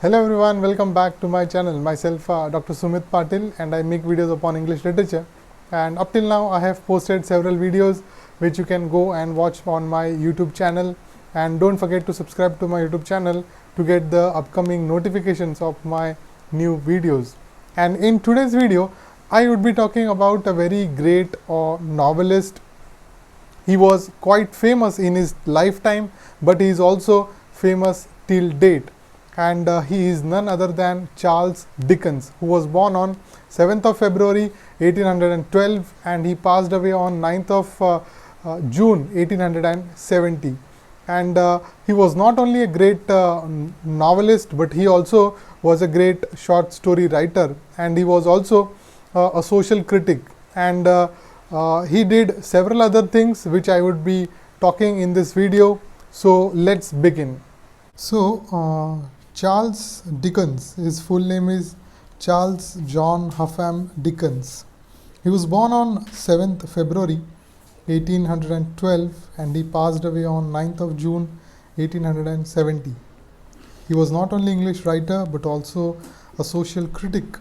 Hello everyone, welcome back to my channel. Myself Dr. Sumeet Patil, and I make videos upon English literature. And up till now I have posted several videos which you can go and watch on my YouTube channel. And don't forget to subscribe to my YouTube channel to get the upcoming notifications of my new videos. And in today's video I would be talking about a very great novelist. He was quite famous in his lifetime, but he is also famous till date. And he is none other than Charles Dickens, who was born on 7th of February 1812 and he passed away on 9th of June 1870. And he was not only a great novelist, but he also was a great short story writer, and he was also a social critic. And he did several other things which I would be talking in this video. So let's begin. So Charles Dickens, his full name is Charles John Huffam Dickens. He was born on 7th February 1812 and he passed away on 9th of June 1870. He was not only English writer but also a social critic.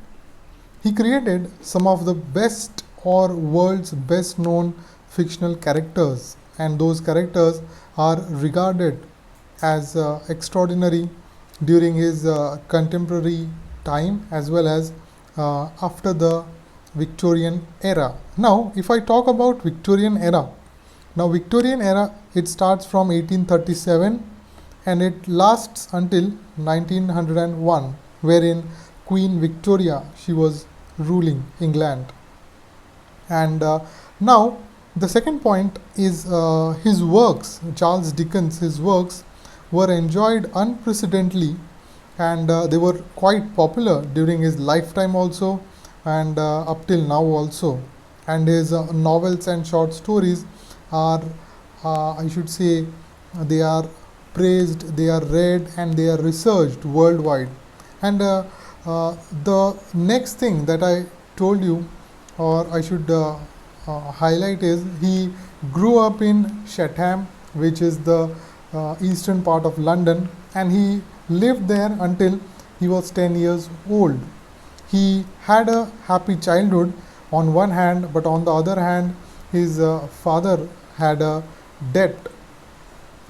He created some of the best or world's best known fictional characters, and those characters are regarded as extraordinary during his contemporary time as well as after the Victorian era. Now if I talk about Victorian era, it starts from 1837 and it lasts until 1901, wherein Queen Victoria, she was ruling England. And now the second point is his works. Charles Dickens, his works were enjoyed unprecedentedly, and they were quite popular during his lifetime also and up till now also. And his novels and short stories are I should say they are praised, they are read, and they are researched worldwide. And the next thing that I told you, or I should highlight, is he grew up in Chatham, which is the eastern part of London, and he lived there until he was 10 years old. He had a happy childhood on one hand, but on the other hand his father had a debt,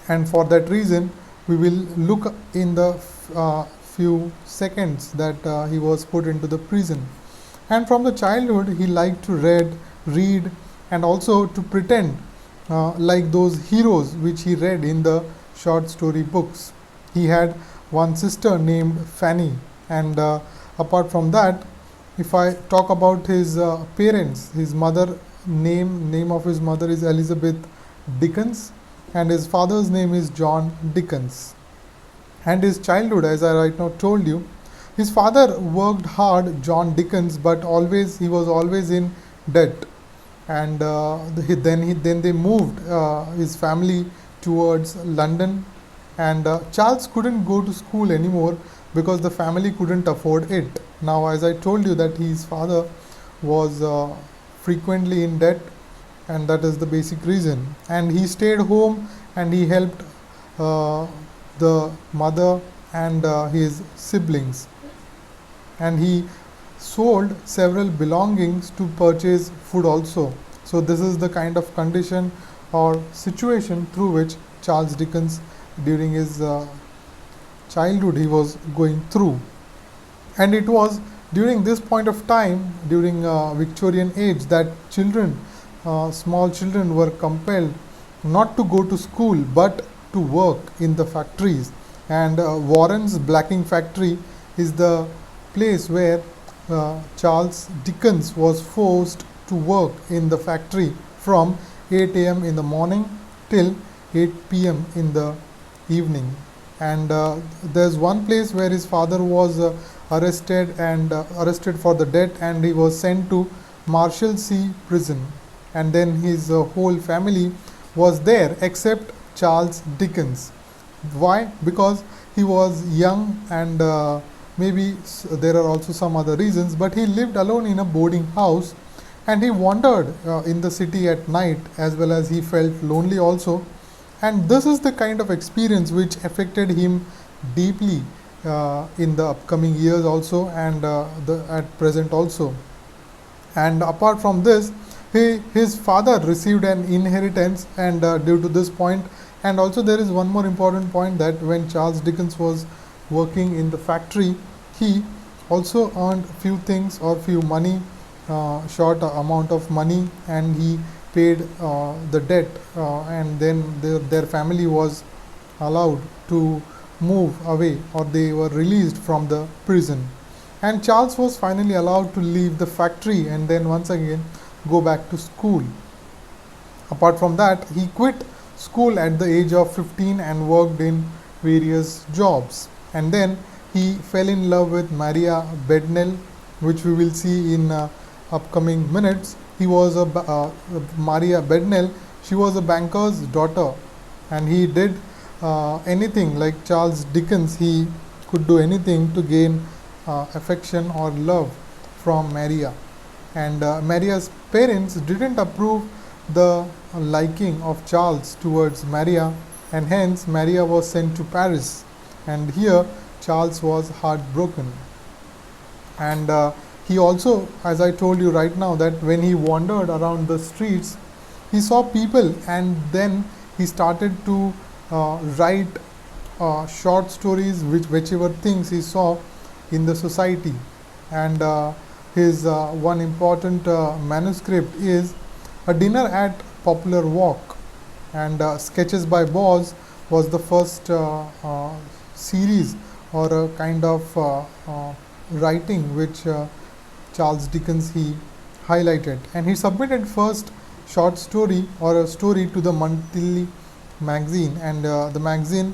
and for that reason we will look in the few seconds that he was put into the prison. And from the childhood he liked to read and also to pretend like those heroes which he read in the short story books. He had one sister named Fanny, and apart from that, if I talk about his parents, his mother name of his mother is Elizabeth Dickens, and his father's name is John Dickens. And his childhood, as I right now told you, his father worked hard, John Dickens, but he was always in debt. And then they moved his family towards London, and Charles couldn't go to school anymore because the family couldn't afford it. Now, as I told you that his father was frequently in debt, and that is the basic reason. And he stayed home and he helped the mother and his siblings, and he sold several belongings to purchase food also. So this is the kind of condition or situation through which Charles Dickens during his childhood he was going through. And it was during this point of time, during Victorian age, that small children were compelled not to go to school but to work in the factories. And Warren's blacking factory is the place where Charles Dickens was forced to work in the factory from 8 a.m. in the morning till 8 p.m. in the evening. And there's one place where his father was arrested for the debt, and he was sent to Marshalsea prison. And then his whole family was there except Charles Dickens. Why? Because he was young, and maybe there are also some other reasons, but he lived alone in a boarding house, and he wandered in the city at night, as well as he felt lonely also. And this is the kind of experience which affected him deeply in the upcoming years also, and at present also. And apart from this, his father received an inheritance, and due to this point, and also there is one more important point, that when Charles Dickens was working in the factory, he also earned few things or few money, short amount of money, and he paid the debt, and then their family was allowed to move away, or they were released from the prison. And Charles was finally allowed to leave the factory and then once again go back to school. Apart from that, he quit school at the age of 15 and worked in various jobs. And then he fell in love with Maria Bednell, which we will see in upcoming minutes. He was Maria Bednell. She was a banker's daughter, and he did anything, like Charles Dickens. He could do anything to gain affection or love from Maria. And Maria's parents didn't approve the liking of Charles towards Maria, and hence Maria was sent to Paris, and here Charles was heartbroken. And he also, as I told you right now, that when he wandered around the streets, he saw people, and then he started to write short stories, whichever things he saw in the society. And his one important manuscript is A Dinner at Popular Walk, and Sketches by Boz was the first series or a kind of writing which Charles Dickens he highlighted. And he submitted first short story or a story to the monthly magazine, and the magazine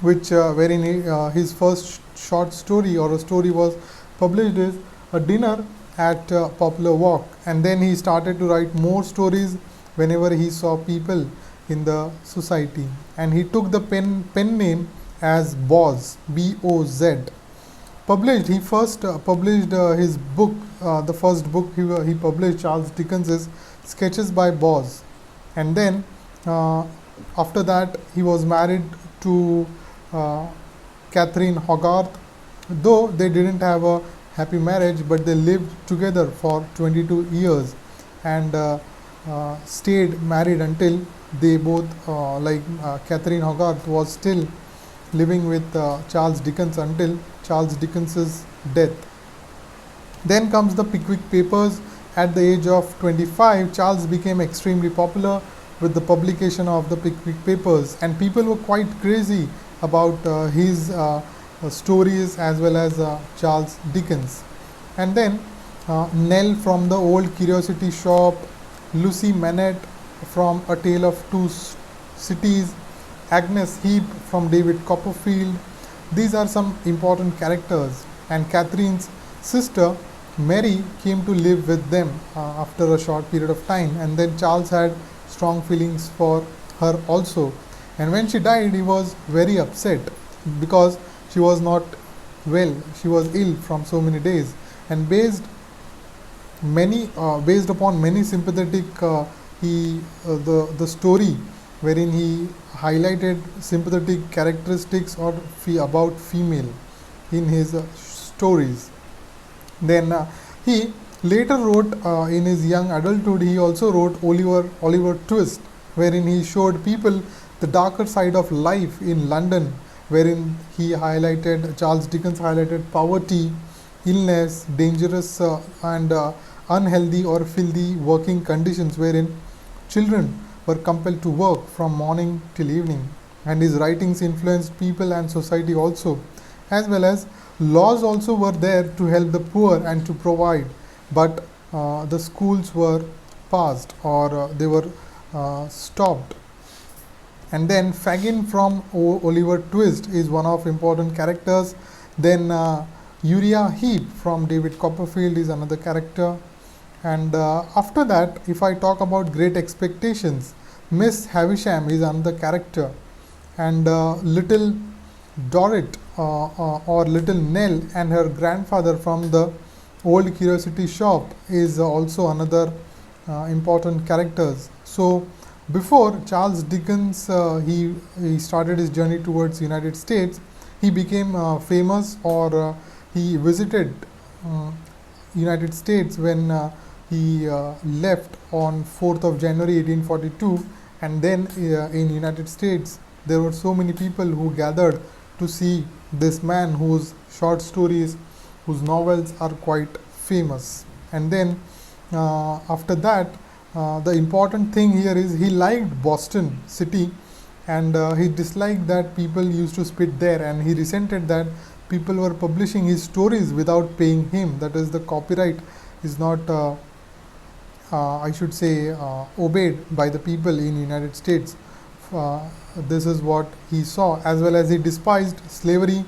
which wherein his first short story or a story was published is A Dinner at Popular Walk. And then he started to write more stories whenever he saw people in the society, and he took the pen name as Boz, B-O-Z. He first published his book, the first book he published, Charles Dickens, is Sketches by Boz. And then after that he was married to Catherine Hogarth, though they didn't have a happy marriage, but they lived together for 22 years and stayed married until they both, Catherine Hogarth was still living with Charles Dickens until Charles Dickens's death. Then comes the Pickwick Papers. At the age of 25, Charles became extremely popular with the publication of the Pickwick Papers, and people were quite crazy about his stories as well as Charles Dickens. And then Nell from the Old Curiosity Shop, Lucy Manette from A Tale of Two Cities, Agnes Heap from David Copperfield. These are some important characters, and Catherine's sister Mary came to live with them after a short period of time, and then Charles had strong feelings for her also. And when she died, he was very upset because she was not well, she was ill from so many days, and based upon many sympathetic the story wherein he highlighted sympathetic characteristics or about female in his stories. Then he later wrote in his young adulthood, he also wrote Oliver Twist, wherein he showed people the darker side of life in London, wherein Charles Dickens highlighted poverty, illness, dangerous and unhealthy or filthy working conditions wherein children were compelled to work from morning till evening. And his writings influenced people and society also, as well as laws also were there to help the poor and to provide, but the schools were passed or they were stopped. And then Fagin from Oliver Twist is one of important characters. Then Uriah Heep from David Copperfield is another character. And after that, if I talk about Great Expectations, Miss Havisham is another character, and Little Dorrit or Little Nell and her grandfather from the Old Curiosity Shop is also another important characters. So before Charles Dickens he started his journey towards United States, he became famous, or he visited United States when he left on 4th of January 1842, and then in United States there were so many people who gathered to see this man whose short stories, whose novels are quite famous. And then after that, the important thing here is he liked Boston city, and he disliked that people used to spit there, and he resented that people were publishing his stories without paying him. That is, the copyright is not I should say obeyed by the people in United States. This is what he saw, as well as he despised slavery,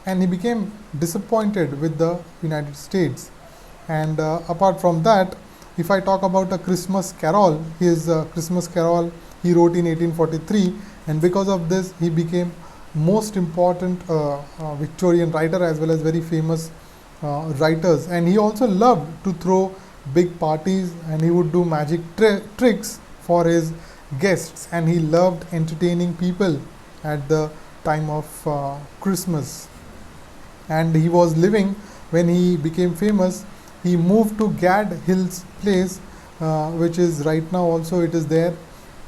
and he became disappointed with the United States. And apart from that, if I talk about A Christmas Carol, his Christmas Carol he wrote in 1843, and because of this he became most important Victorian writer, as well as very famous writers. And he also loved to throw big parties, and he would do magic tricks for his guests, and he loved entertaining people at the time of Christmas. And he was living, when he became famous, he moved to Gad Hills place, which is right now also it is there,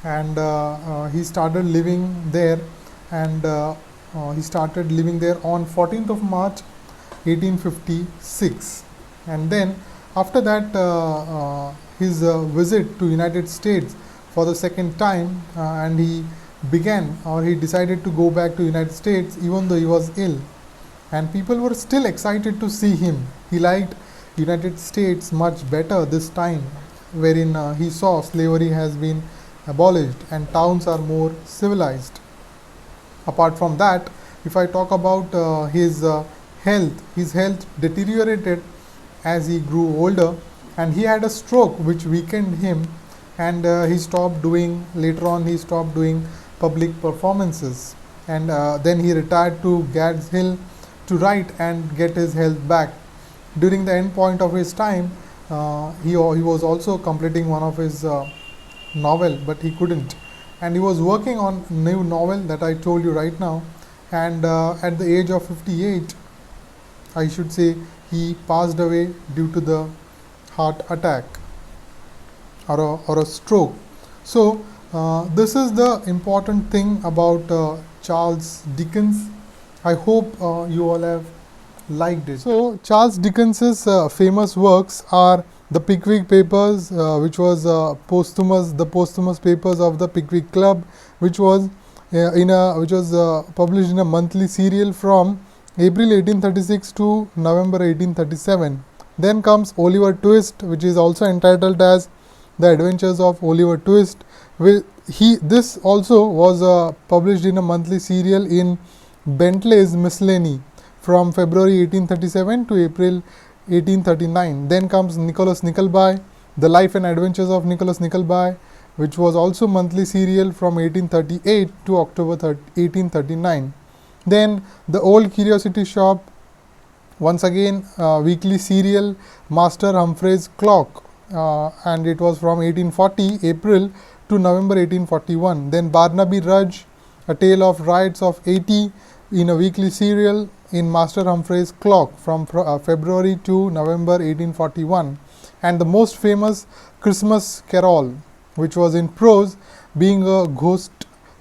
and he started living there, and he started living there on 14th of March 1856. And then after that, his visit to United States for the second time, and he began, or he decided to go back to United States even though he was ill, and people were still excited to see him. He liked United States much better this time, wherein he saw slavery has been abolished and towns are more civilized. Apart from that, if I talk about his health deteriorated as he grew older, and he had a stroke which weakened him, and he stopped doing, later on he stopped doing public performances, and then he retired to Gad's Hill to write and get his health back. During the end point of his time, he was also completing one of his novel, but he couldn't, and he was working on a new novel that I told you right now, and at the age of 58, I should say, he passed away due to the heart attack or a stroke. So this is the important thing about Charles Dickens. I hope you all have liked it. So Charles Dickens's famous works are the Pickwick Papers, which was the posthumous papers of the Pickwick Club, which was published in a monthly serial from April 1836 to November 1837. Then comes Oliver Twist, which is also entitled as The Adventures of Oliver Twist. This also was published in a monthly serial in Bentley's Miscellany from February 1837 to April 1839. Then comes Nicholas Nickleby, The Life and Adventures of Nicholas Nickleby, which was also monthly serial from 1838 to October 1839. Then The Old Curiosity Shop, once again weekly serial, Master Humphrey's Clock, and it was from 1840 April to November 1841. Then Barnaby Rudge, A Tale of Riots of 80, in a weekly serial in Master Humphrey's Clock from February to November 1841. And the most famous Christmas Carol, which was in prose, being a ghost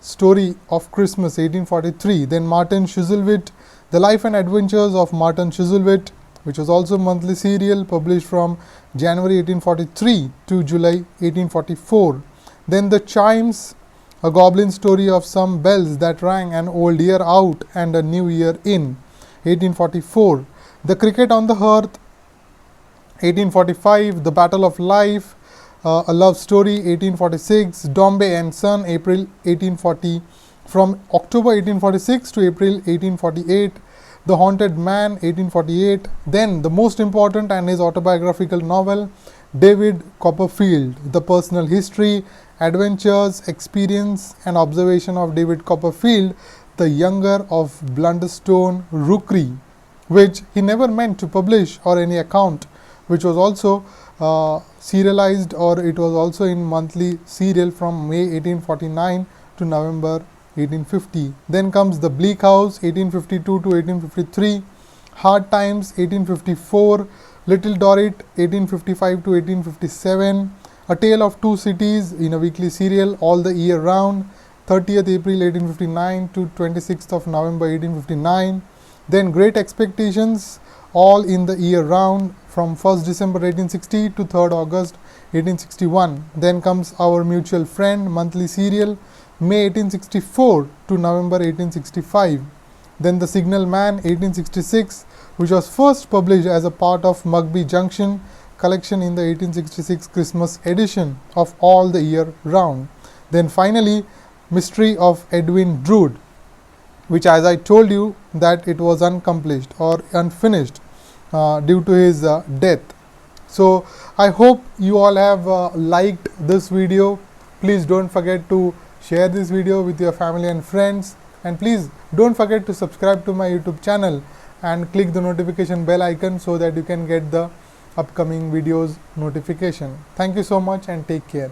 story of Christmas, 1843. Then Martin Chuzzlewit, The Life and Adventures of Martin Chuzzlewit, which was also monthly serial, published from January 1843 to July 1844. Then The Chimes, a goblin story of some bells that rang an old year out and a new year in, 1844. The Cricket on the Hearth, 1845. The Battle of Life, a love story, 1846. Dombey and Son, April 1840. From October 1846 to April 1848. The Haunted Man, 1848. Then the most important and his autobiographical novel, David Copperfield, the personal history, adventures, experience and observation of David Copperfield, the younger of Blunderstone Rookery, which he never meant to publish, or any account, which was also serialized, or it was also in monthly serial from May 1849 to November 1850. Then comes The Bleak House, 1852 to 1853. Hard Times, 1854. Little Dorrit, 1855 to 1857. A Tale of Two Cities in a weekly serial all the year round, 30th April 1859 to 26th of November 1859. Then Great Expectations, all in the year round, from 1st December 1860 to 3rd August 1861. Then comes Our Mutual Friend, monthly serial, May 1864 to November 1865. Then The Signal Man, 1866, which was first published as a part of Mugby Junction collection in the 1866 Christmas edition of All the Year Round. Then finally, Mystery of Edwin Drood, which, as I told you, that it was unaccomplished or unfinished due to his death. So I hope you all have liked this video. Please don't forget to share this video with your family and friends, and please don't forget to subscribe to my YouTube channel and click the notification bell icon so that you can get the upcoming videos notification. Thank you so much and take care.